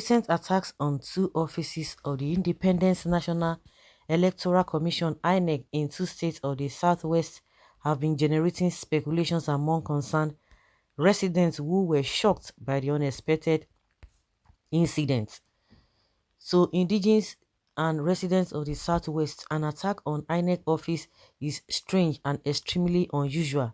recent attacks on two offices of the Independent National Electoral Commission (INEC) in two states of the Southwest have been generating speculations among concerned residents who were shocked by the unexpected incident. So, indigenous and residents of the Southwest, an attack on INEC office is strange and extremely unusual.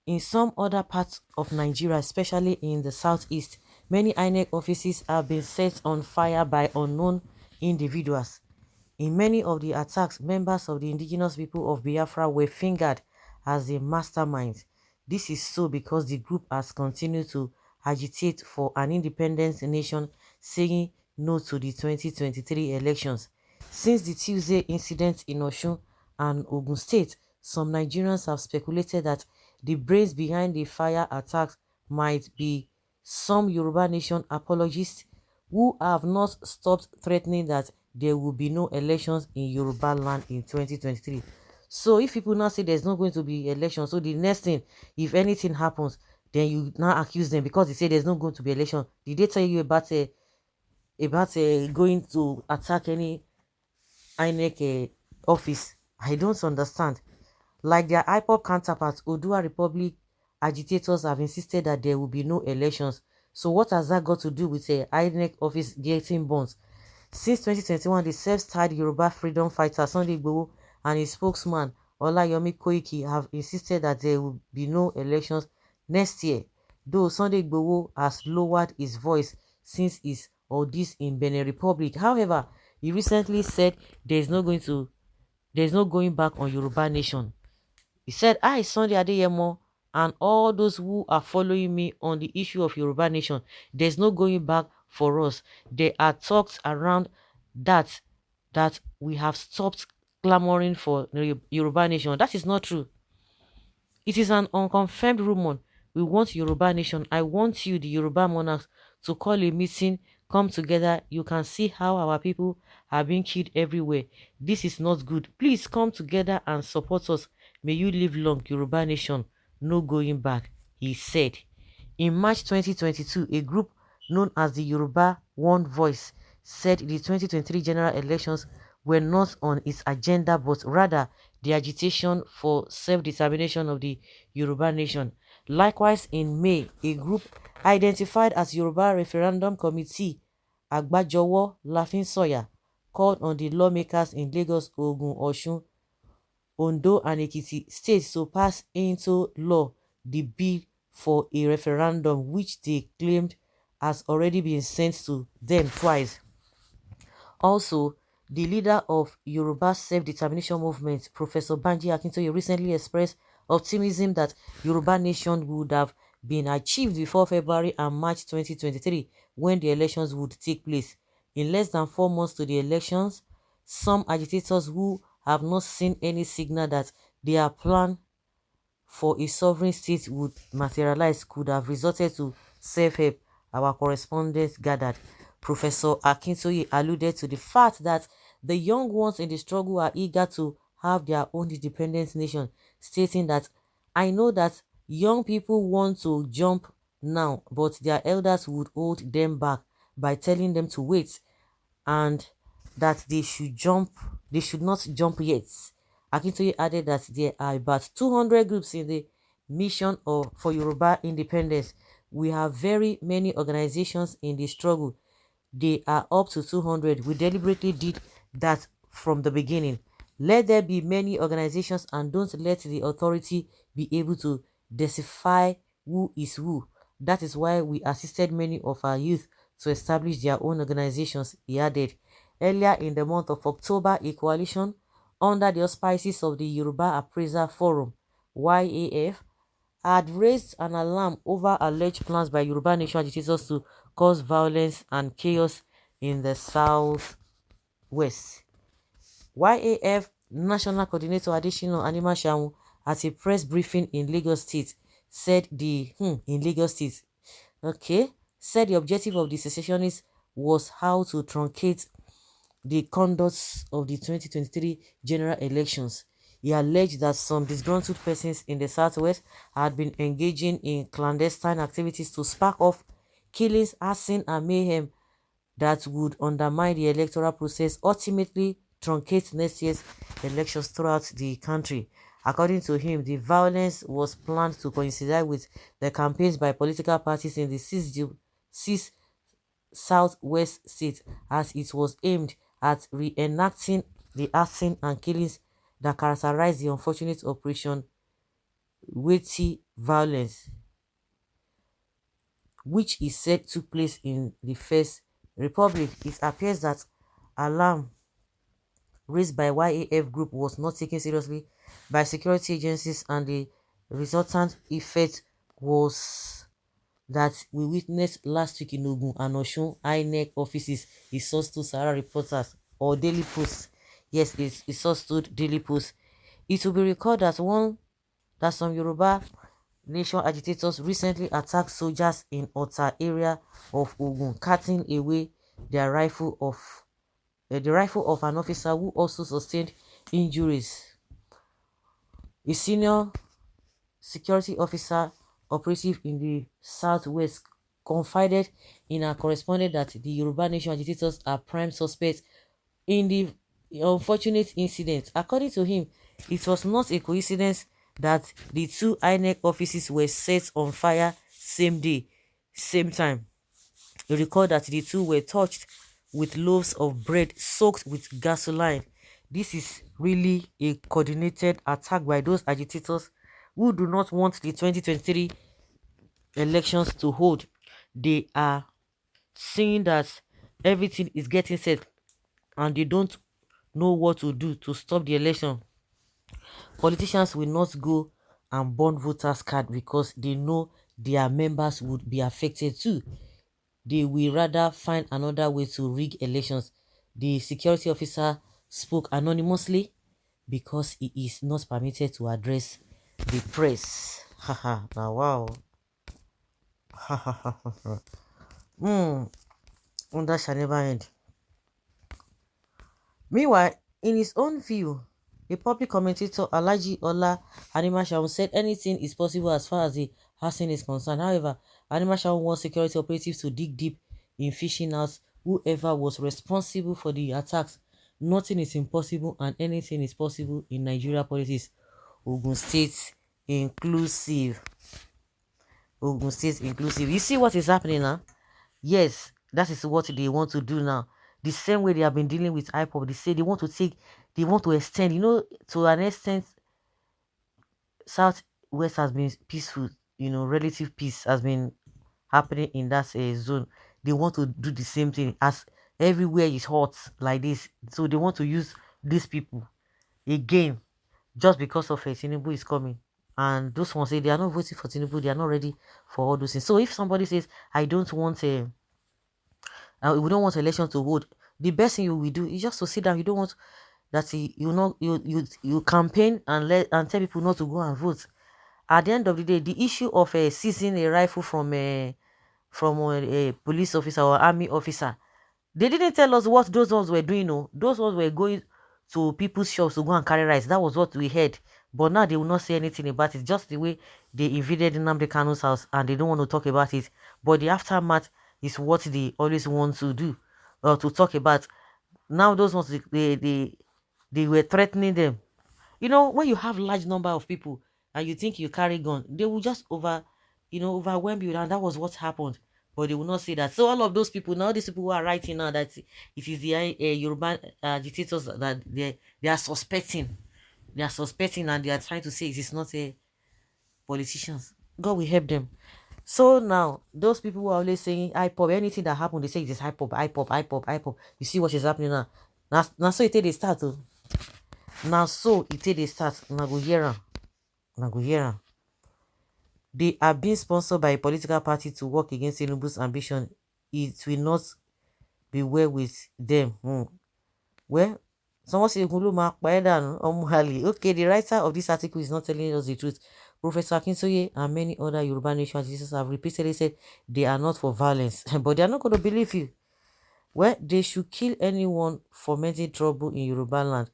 In some other parts of Nigeria, especially in the southeast, many INEC offices have been set on fire by unknown individuals. In many of the attacks, members of the indigenous people of Biafra were fingered as the masterminds. This is so because the group has continued to agitate for an independent nation, saying no to the 2023 elections. Since the Tuesday incident in Osun and Ogun State, some Nigerians have speculated that the brains behind the fire attacks might be some Yoruba nation apologists who have not stopped threatening that there will be no elections in Yoruba land in 2023. So if people now say there's not going to be elections, so the next thing, if anything happens, then you now accuse them because they say there's not going to be election. Did they tell you about going to attack any INEC office? I don't understand. Like their IPOP counterparts, Odua Republic agitators have insisted that there will be no elections. So what has that got to do with the INEC office getting bonds? Since 2021, the self-styled Yoruba freedom fighter Sunday Igboho and his spokesman Olayomi Koiki have insisted that there will be no elections next year, though Sunday Igboho has lowered his voice since his ordeal in Benin Republic. However, he recently said there's no going back on Yoruba nation. He said, I, Sunday Adeyemo, and all those who are following me on the issue of Yoruba nation, there's no going back for us. There are talks around that we have stopped clamoring for the Yoruba nation. That is not true. It is an unconfirmed rumor. We want Yoruba nation. I want you, the Yoruba monarchs, to call a meeting, come together. You can see how our people are being killed everywhere. This is not good. Please come together and support us. May you live long, Yoruba nation. No going back, he said. In March 2022, a group known as the Yoruba One Voice said the 2023 general elections were not on its agenda, but rather the agitation for self-determination of the Yoruba nation. Likewise, in May, a group identified as Yoruba Referendum Committee, Agbajowo Lafinsoya, called on the lawmakers in Lagos, Ogun, Osun, Ondo and Ekiti states to pass into law the bill for a referendum, which they claimed has already been sent to them twice. Also, the leader of Yoruba self-determination movement, Professor Banji Akintoye, recently expressed optimism that Yoruba nation would have been achieved before February and March 2023, when the elections would take place. In less than 4 months to the elections, some agitators who have not seen any signal that their plan for a sovereign state would materialize could have resorted to self-help, our correspondent gathered. Professor Akintoye alluded to the fact that the young ones in the struggle are eager to have their own independent nation, stating that, I know that young people want to jump now, but their elders would hold them back by telling them to wait and that they should not jump yet. Akintoye added that there are about 200 groups in the mission for Yoruba independence. We have very many organizations in the struggle. They are up to 200. We deliberately did that from the beginning. Let there be many organizations and don't let the authority be able to decipher who is who. That is why we assisted many of our youth to establish their own organizations, he added. Earlier in the month of October, a coalition under the auspices of the Yoruba Appraiser Forum, YAF, had raised an alarm over alleged plans by Yoruba nation agitators to cause violence and chaos in the southwest. YAF National Coordinator Adesina Animashaun, at a press briefing in Lagos State, said the objective of the secessionists was how to truncate the conduct of the 2023 general elections. He alleged that some disgruntled persons in the southwest had been engaging in clandestine activities to spark off killings, arson, and mayhem that would undermine the electoral process, ultimately truncate next year's elections throughout the country. According to him, the violence was planned to coincide with the campaigns by political parties in the six southwest states, as it was aimed at reenacting the arson and killings that characterized the unfortunate Operation Weighty violence, which is said took place in the First Republic. It appears that alarm raised by YAF group was not taken seriously by security agencies, and the resultant effect was that we witnessed last week in Ogun and Osun Inec offices. It source to Sahara Reporters or Daily Post. Yes, it source to Daily Post. It will be recalled that some Yoruba nation agitators recently attacked soldiers in Ota area of Ogun, cutting away their rifle of the rifle of an officer who also sustained injuries. A senior security officer operative in the southwest confided in a correspondent that the Yoruba nation agitators are prime suspects in the unfortunate incident. According to him, it was not a coincidence that the two INEC offices were set on fire same day, same time. You recall that the two were touched with loaves of bread soaked with gasoline. This is really a coordinated attack by those agitators who do not want the 2023 elections to hold. They are seeing that everything is getting set and they don't know what to do to stop the election. Politicians will not go and burn voters' card because they know their members would be affected too. They will rather find another way to rig elections. The security officer spoke anonymously because he is not permitted to address the press. Haha, now wow. Hmm, that shall never end. Meanwhile, in his own view, the public commentator Alaji Ola Animashaun said anything is possible as far as the housing is concerned. However, Animashaun wants security operatives to dig deep in fishing out whoever was responsible for the attacks. Nothing is impossible and anything is possible in Nigeria politics. Ogun State inclusive. Ogun State inclusive. You see what is happening now? Yes, that is what they want to do now. The same way they have been dealing with IPOP, they say they want to extend, to an extent, Southwest has been peaceful, relative peace has been happening in that zone. They want to do the same thing as everywhere is hot like this. So they want to use these people again just because of Tinubu is coming. And those ones say they are not voting for Tinubu, they are not ready for all those things. So if somebody says, I don't want we don't want election to hold, the best thing you will do is just to sit down. You don't want that you campaign and tell people not to go and vote. At the end of the day, the issue of seizing a rifle from a police officer or army officer, they didn't tell us what those ones were doing. No, those ones were going to people's shops to go and carry rice. That was what we heard. But now they will not say anything about it. Just the way they invaded Nnamdi Kanu's house and they don't want to talk about it. But the aftermath is what they always want to do, or to talk about. Now those ones, they were threatening them. When you have large number of people and you think you carry gun, they will just overwhelm you, and that was what happened. But they will not say that. So all of those people, now these people who are writing now that it is the Yoruba agitators that they are suspecting. They are suspecting and they are trying to say it is not politicians. God will help them. So now, those people who are always saying IPOP, anything that happened, they say it is IPOP, IPOP, IPOP, IPOP. You see what is happening now. Now so it they start to. Now so it they start. Now go hear 'em. Now go hear 'em. They are being sponsored by a political party to work against Tinubu's ambition. It will not be well with them. Well, someone say okay, the writer of this article is not telling us the truth. Professor Akintoye and many other Yoruba nation Jesus have repeatedly said they are not for violence, but they are not going to believe you. Well, they should kill anyone fomenting trouble in Yoruba land.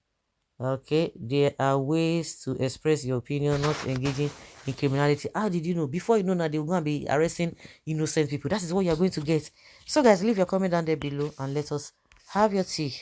Okay, there are ways to express your opinion, not engaging in criminality. How did you know? Before you know that they will go and be arresting innocent people. That is what you are going to get. So guys, leave your comment down there below and let us have your tea.